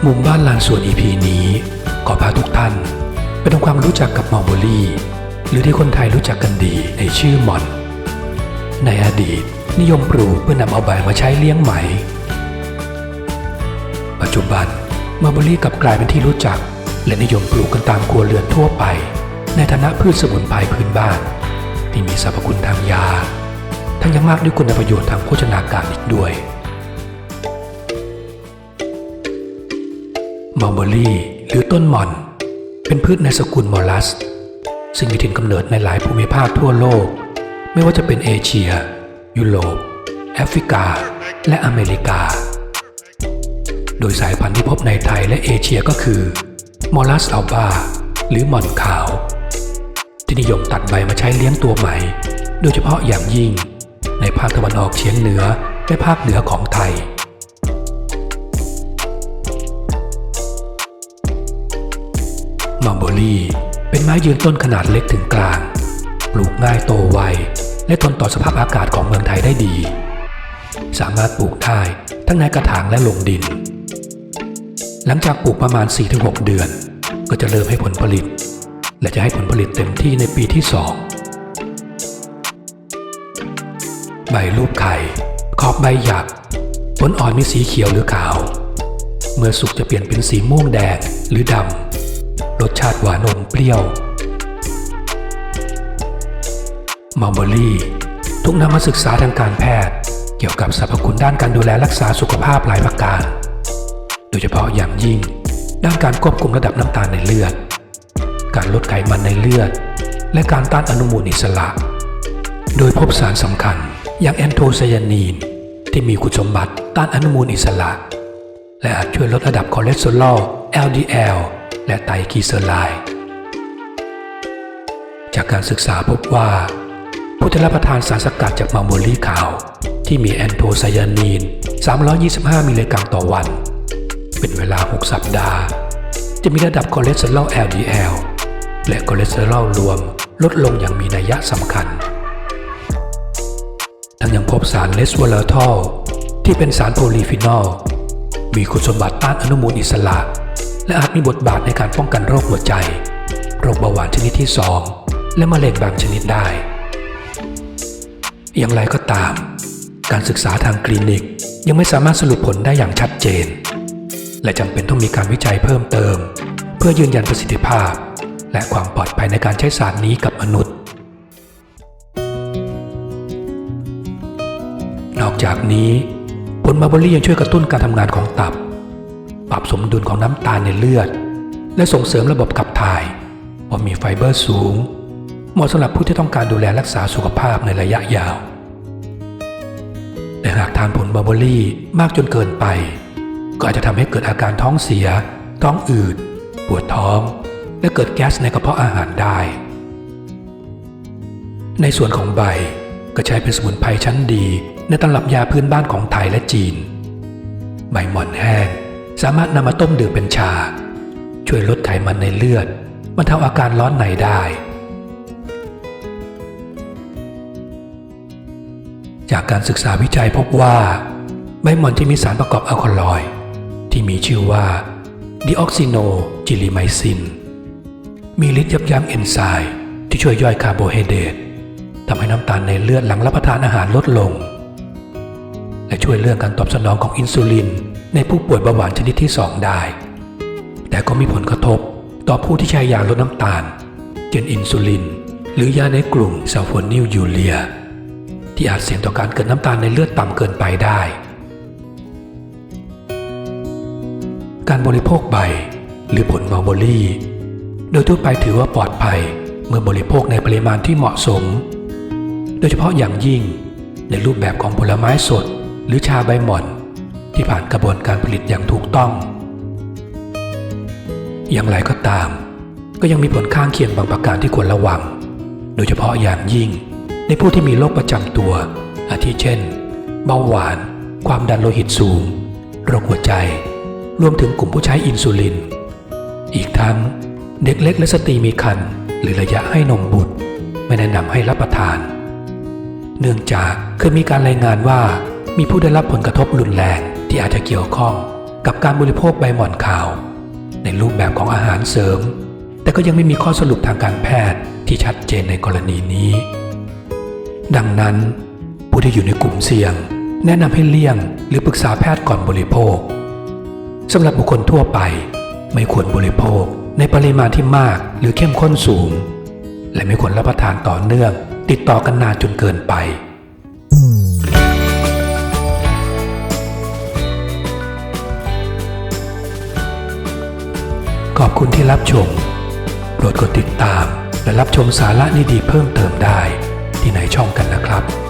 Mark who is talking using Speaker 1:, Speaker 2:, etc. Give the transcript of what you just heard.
Speaker 1: มุมบ้านลานสวน EP นี้ขอพาทุกท่านไปทำความรู้จักกับมัลเบอรี่หรือที่คนไทยรู้จักกันดีในชื่อหม่อนในอดีตนิยมปลูกเพื่อนำเอาใบมาใช้เลี้ยงไหมปัจจุบันมัลเบอรี่กลับกลายเป็นที่รู้จักและนิยมปลูกกันตามครัวเรือนทั่วไปในฐานะพืชสมุนไพรพื้นบ้านที่มีสรรพคุณทางยาทั้งยังมากด้วยคุณประโยชน์ทางโภชนาการอีกด้วยมัลเบอรี่หรือต้นหม่อนเป็นพืชในสกุลมอลลัสซึ่งมีถิ่นกำเนิดในหลายภูมิภาคทั่วโลกไม่ว่าจะเป็นเอเชียยุโรปแอฟริกาและอเมริกาโดยสายพันธุ์ที่พบในไทยและเอเชียก็คือมอลลัสอัลบาหรือหม่อนขาวที่นิยมตัดใบมาใช้เลี้ยงตัวไหมโดยเฉพาะอย่างยิ่งในภาคตะวันออกเฉียงเหนือและภาคเหนือของไทยมัลเบอรี่เป็นไม้ยืนต้นขนาดเล็กถึงกลางปลูกง่ายโตไวและทนต่อสภาพอากาศของเมืองไทยได้ดีสามารถปลูกได้ทั้งในกระถางและลงดินหลังจากปลูกประมาณ 4-6 เดือนก็จะเริ่มให้ผลผลิตและจะให้ผลผลิตเต็มที่ในปีที่ 2ใบรูปไข่ขอบใบหยักผลอ่อนมีสีเขียวหรือขาวเมื่อสุกจะเปลี่ยนเป็นสีม่วงแดงหรือดำรสชาติหวานอมเปรี้ยวมัลเบอรี่ถูกนำมาศึกษาทางการแพทย์เกี่ยวกับสรรพคุณด้านการดูแลรักษาสุขภาพหลายประการโดยเฉพาะอย่างยิ่งด้านการควบคุมระดับน้ำตาลในเลือดการลดไขมันในเลือดและการต้านอนุมูลอิสระโดยพบสารสำคัญอย่างแอนโทไซยานีนที่มีคุณสมบัติต้านอนุมูลอิสระและอาจช่วยลดระดับคอเลสเตอรอล LDL และไตรกลีเซอไรด์จากการศึกษาพบว่าผู้ที่รับประทานสารสกัดจากมัลเบอรี่ขาวที่มีแอนโทไซยานีน325มิลลิกรัมต่อวันเป็นเวลา6สัปดาห์จะมีระดับคอเลสเตอรอล LDL และคอเลสเตอรอลรวมลดลงอย่างมีนัยสำคัญทั้งยังพบสารเลสโวลาทอลที่เป็นสารโพลีฟีนอลมีคุณสมบัติต้านอนุมูลอิสระและอาจมีบทบาทในการป้องกันโรคหัวใจโรคเบาหวานชนิดที่ 2และมะเร็งบางชนิดได้อย่างไรก็ตามการศึกษาทางคลินิกยังไม่สามารถสรุปผลได้อย่างชัดเจนและจำเป็นต้องมีการวิจัยเพิ่มเติมเพื่อยืนยันประสิทธิภาพและความปลอดภัยในการใช้สารนี้กับมนุษย์นอกจากนี้ผลมัลเบอรี่ยังช่วยกระตุ้นการทำงานของตับปรับสมดุลของน้ำตาลในเลือดและส่งเสริมระบบขับถ่ายเพราะมีไฟเบอร์สูงเหมาะสำหรับผู้ที่ต้องการดูแลรักษาสุขภาพในระยะยาวแต่หากทานผลมัลเบอรี่มากจนเกินไปก็อาจจะทำให้เกิดอาการท้องเสียท้องอืดปวดท้องและเกิดแก๊สในกระเพาะอาหารได้ในส่วนของใบก็ใช้เป็นสมุนไพรชั้นดีในตำรับยาพื้นบ้านของไทยและจีนใบหม่อนแห้งสามารถนำมาต้มดื่มเป็นชาช่วยลดไขมันในเลือดบรรเทาอาการร้อนในได้จากการศึกษาวิจัยพบว่าใบหม่อนที่มีสารประกอบอัลคาลอยด์ที่มีชื่อว่าดีออกซิโนจิลิไมซินมีฤทธิ์ยับยั้งเอนไซม์ที่ช่วยย่อยคาร์โบไฮเดรตทำให้น้ำตาลในเลือดหลังรับประทานอาหารลดลงและช่วยเรื่องการตอบสนองของอินซูลินในผู้ป่วยเบาหวานชนิดที่ 2ได้แต่ก็มีผลกระทบต่อผู้ที่ใช้ยาลดน้ำตาลเช่นอินซูลินหรือยาในกลุ่มซัลโฟนิลยูเรียที่อาจเสี่ยงต่อการเกิดน้ำตาลในเลือดต่ำเกินไปได้การบริโภคใบหรือผลมัลเบอรี่โดยทั่วไปถือว่าปลอดภัยเมื่อบริโภคในปริมาณที่เหมาะสมโดยเฉพาะอย่างยิ่งในรูปแบบของผลไม้สดหรือชาใบหม่อนที่ผ่านกระบวนการผลิตอย่างถูกต้องอย่างไรก็ตามก็ยังมีผลข้างเคียงบางประการที่ควรระวังโดยเฉพาะอย่างยิ่งในผู้ที่มีโรคประจำตัวอาทิเช่นเบาหวานความดันโลหิตสูงโรคหัวใจรวมถึงกลุ่มผู้ใช้อินซูลินอีกทั้งเด็กเล็กและสตรีมีครรภ์หรือระยะให้นมบุตรไม่แนะนำให้รับประทานเนื่องจากเคยมีการรายงานว่ามีผู้ได้รับผลกระทบรุนแรงที่อาจจะเกี่ยวข้อง กับการบริโภคใบหม่อนขาวในรูปแบบของอาหารเสริมแต่ก็ยังไม่มีข้อสรุปทางการแพทย์ที่ชัดเจนในกรณีนี้ดังนั้นผู้ที่อยู่ในกลุ่มเสี่ยงแนะนำให้เลี่ยงหรือปรึกษาแพทย์ก่อนบริโภคสำหรับบุคคลทั่วไปไม่ควรบริโภคในปริมาณที่มากหรือเข้มข้นสูงและไม่ควรรับประทานต่อเนื่องติดต่อกันนานจนเกินไปขอบคุณที่รับชมโปรดกดติดตามและรับชมสาระดีๆเพิ่มเติมได้ที่ในช่องกันนะครับ